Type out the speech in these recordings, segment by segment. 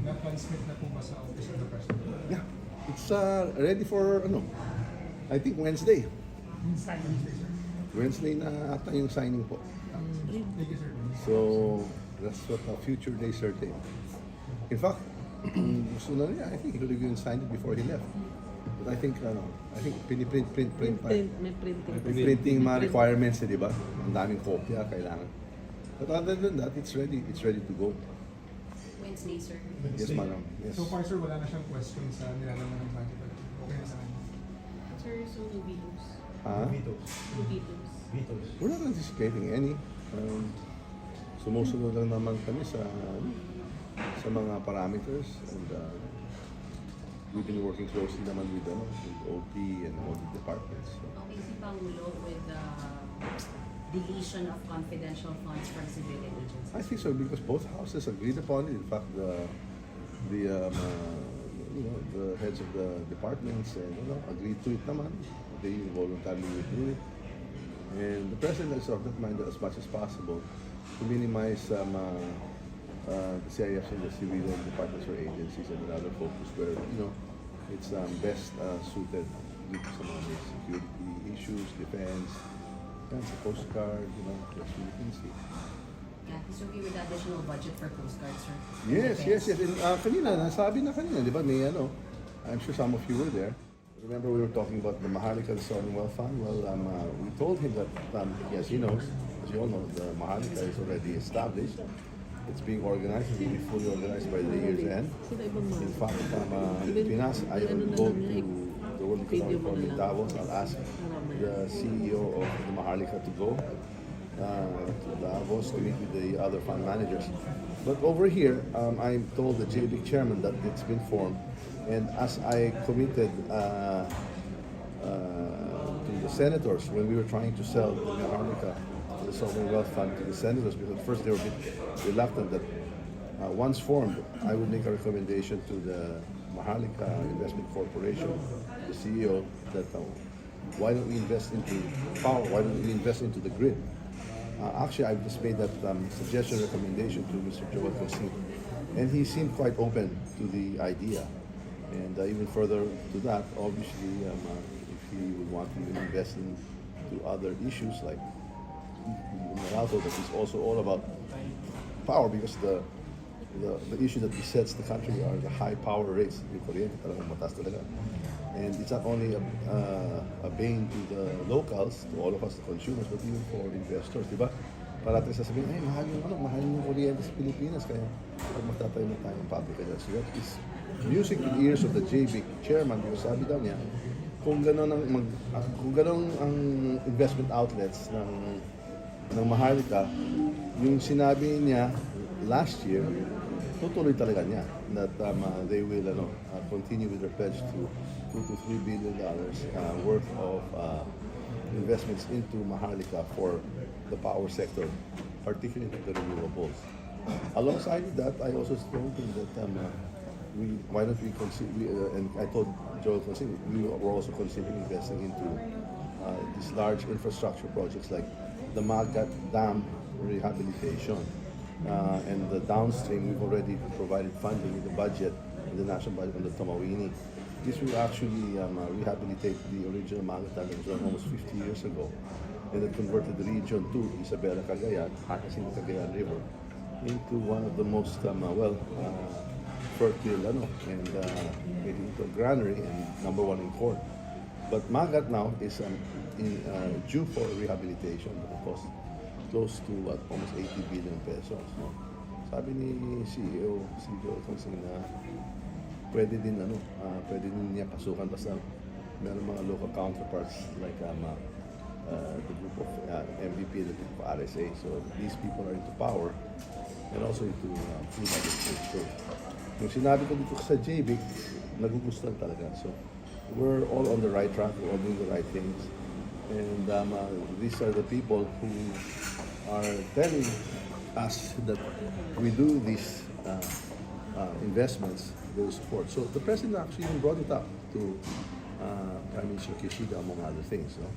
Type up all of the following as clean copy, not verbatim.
Na-transmit na po ba sa Office of the President? Yeah, it's ready for, I think Wednesday. Wednesday na ata yung signing po. Thank you, sir. So, that's what a future day certain. In fact, gusto na niya, I think he could have even signed it before he left. But I think piniprint pa. May printing. May printing mga requirements, di ba? Ang daming kopya kailangan. But other than that, it's ready to go. Wednesday, sir. Yes, madam. Yes. So far, sir, wala na siyang question sa nilalaman ng budget. Okay na sa kanya. Sir, so no vetoes. Vetoes. No vetoes. Vetoes. We're not anticipating any. Sumusunod lang naman kami sa mga parameters, and we've been working closely naman with OP and all the departments. So. Okay, si Pangulo with the deletion of confidential funds from civilian agencies. I think so because both houses agreed upon it. In fact, the heads of the departments agreed to it naman. They voluntarily withdrew it. And the president is of that mind that as much as possible to minimize the CIFs and the civilian departments or agencies and another focus where it's best suited due to some of the security issues, defense, and the Coast Guard, that's what you can see. Yeah, so we with the additional budget for Coast Guard, sir. Yes. And kanina, nasabi na kanina, di ba, may I'm sure some of you were there. Remember we were talking about the Maharlika Sovereign Wealth Fund? Well, we told him that, yes, he knows, as you all know, the Maharlika is already established. It's being organized, it will be fully organized by the year's end. In fact, Pinas, I will go to the World Economic Forum in Davos. I'll ask the CEO of the Maharlika to go to Davos to meet with the other fund managers. But over here, I'm told the JBIC chairman that it's been formed. And as I committed to the senators when we were trying to sell the Maharlika, the Sovereign Wealth Fund, to the senators, because at first they were a bit reluctant that once formed, I would make a recommendation to the Maharlika Investment Corporation, the CEO, that why don't we invest into power? Why don't we invest into the grid? Actually, I've just made that suggestion, recommendation to Mr. Joel Cosin, and he seemed quite open to the idea. And even further to that, obviously, if he would want to invest into other issues like Meralco, that is also all about power, because the issue that besets the country are the high power rates. Yung kuryente talagang mataas talaga. And it's not only a bane to the locals, to all of us, the consumers, but even for investors, di ba? Parating sasabihin, mahal yung kuryente sa Pilipinas, kaya pag magtatayo na tayong public dyan. So that is music to the ears of the JBIC chairman, because sabi daw niya, kung gano'n ang investment outlets ng Maharlika, yung sinabi niya last year, tutuloy talaga niya that they will continue with their pledge to $2 to $3 billion worth of investments into Maharlika for the power sector, particularly the renewables. Alongside that, I also told him that why don't we consider, and I told Joel Consin, we were also considering investing into these large infrastructure projects like the Magat Dam rehabilitation and the downstream. We've already provided funding in the budget, in the national budget on the Tomawini. This will actually rehabilitate the original Magat Dam that was done almost 50 years ago, and it converted the region to Isabela Cagayan, Hakasin Cagayan River, into one of the most fertile and made into a granary and #1 in corn. But Magat now is due for rehabilitation at a cost close to almost 80 billion pesos. No? Sabi ni CEO, si Joel Consing, na pwede din niya pasukan basta meron mga local counterparts like the group of MVP, the group of RSA. So these people are into power and also into food agriculture. Yung sinabi ko dito sa JBIC, nagugustuhan talaga. So we're all on the right track, we're all doing the right things. And these are the people who are telling us that we do these investments, they will support. So the president actually even brought it up to Prime Minister Kishida, among other things. No?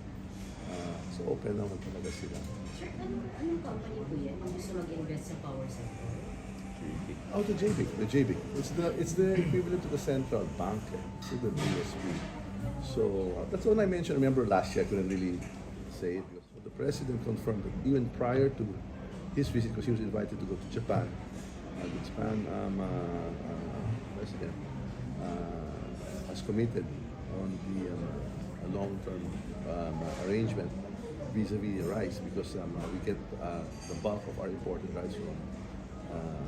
So open naman talaga sila. Sir, anong company po yan ang gusto mag-invest sa power sector? JBIC. Oh, the JB, the JB. It's the equivalent to the central bank, to the BSP. So that's what I mentioned. Remember last year I couldn't really say it because the president confirmed that even prior to his visit, because he was invited to go to Japan, the Japan president has committed on the long-term arrangement vis-a-vis rice because we get the bulk of our imported rice from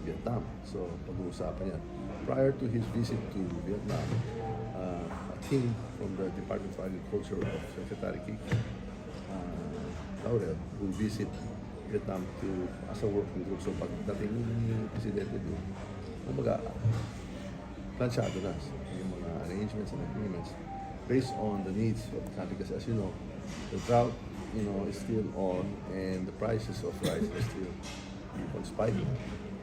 Vietnam. So, pag-uusapan yan. Prior to his visit to Vietnam, a team from the Department of Agriculture of Secretary Kiki Laurel will visit Vietnam as a working group. So, pagdating ng presidente doon, kumbaga, plansyado na yung mga arrangements and agreements based on the needs of the country. Because as you know, the drought, is still on and the prices of rice are still keep on spiking.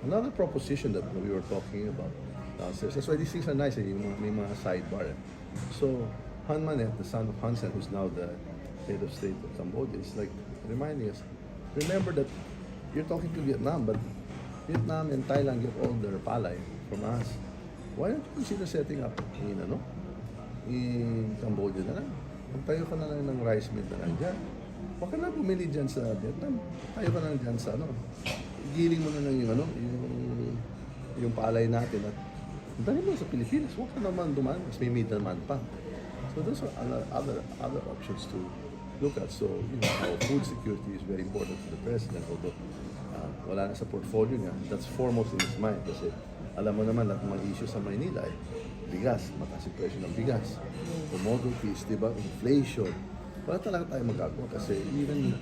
Another proposition that we were talking about downstairs, that's why these things are nice, may mga sidebar. So, Han Manet, the son of Hun Sen, who's now the head of state of Cambodia, is like reminding us, remember that you're talking to Vietnam, but Vietnam and Thailand get all their palay from us. Why don't you consider setting up in Cambodia na lang? Magtayo ka na lang ng rice mill na lang dyan. Huwag ka na bumili dyan sa Vietnam. Tayo ka na lang dyan sa giling mo na lang yung palay natin at dahil mo sa Pilipinas, huwag ka naman dumaan, mas may middleman pa. So those are other options to look at. So, our food security is very important to the president, although wala na sa portfolio niya. That's foremost in his mind kasi alam mo naman lahat ng mga issue sa Manila bigas, mataas yung presyo ng bigas, commodities, diba, inflation. Wala talaga tayo magagawa kasi even,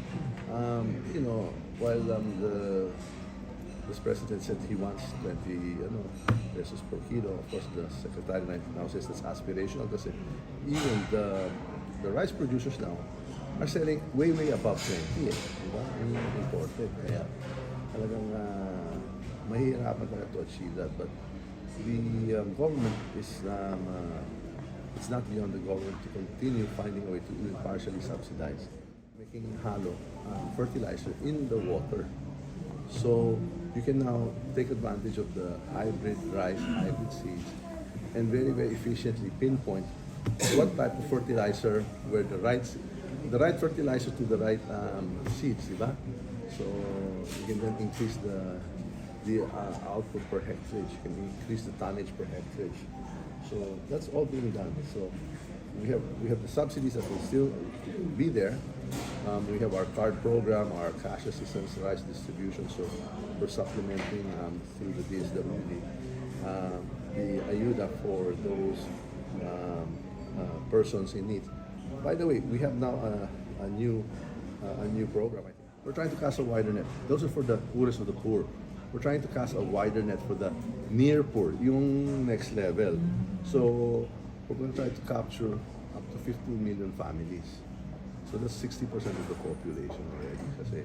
while this president said he wants 20 pesos per kilo, of course the secretary now says that's aspirational kasi even the rice producers now are selling way above 20 diba? Yung imported. Kaya talagang mahihirapan talaga to achieve that. But the government is it's not beyond the government to continue finding a way to even partially subsidize making halo fertilizer in the water. So you can now take advantage of the hybrid rice, hybrid seeds, and very efficiently pinpoint what type of fertilizer, where the right fertilizer to the right seeds, diba? So you can then increase the output per hectare. You can increase the tonnage per hectare. So that's all being done. So we have the subsidies that will still be there. We have our card program, our cash assistance, rice distribution. So we're supplementing through the DSWD the ayuda for those persons in need. By the way, we have now a new program. I think we're trying to cast a wider net. Those are for the poorest of the poor. We're trying to cast a wider net for the near poor, yung next level. So we're going to try to capture up to 15 million families. So that's 60% of the population already. Kasi,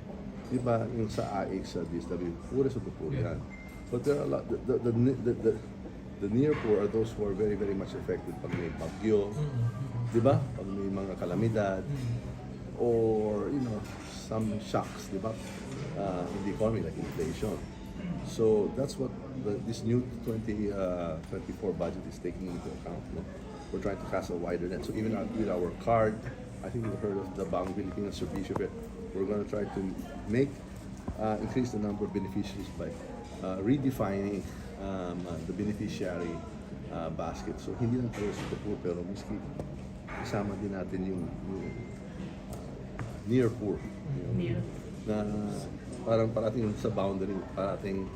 di ba, yung sa AIC, sa DSW, poorest of the poor yan. But there are a lot, the near poor are those who are very much affected pag may bagyo, di ba? Pag may mga kalamidad, or, some shocks, di ba? In the economy, like inflation. So that's what this new 2024 budget is taking into account. We're trying to cast a wider net. So even with our card, I think you've heard of the Bang Pilipinas Servicio. We're going to try to increase the number of beneficiaries by redefining the beneficiary basket. So hindi lang tayo sa poor, pero miski isama din natin yung near poor. Na parang parating sa boundary, parating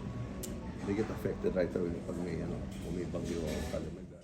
they get affected right away pag may bagyo o kalamidad.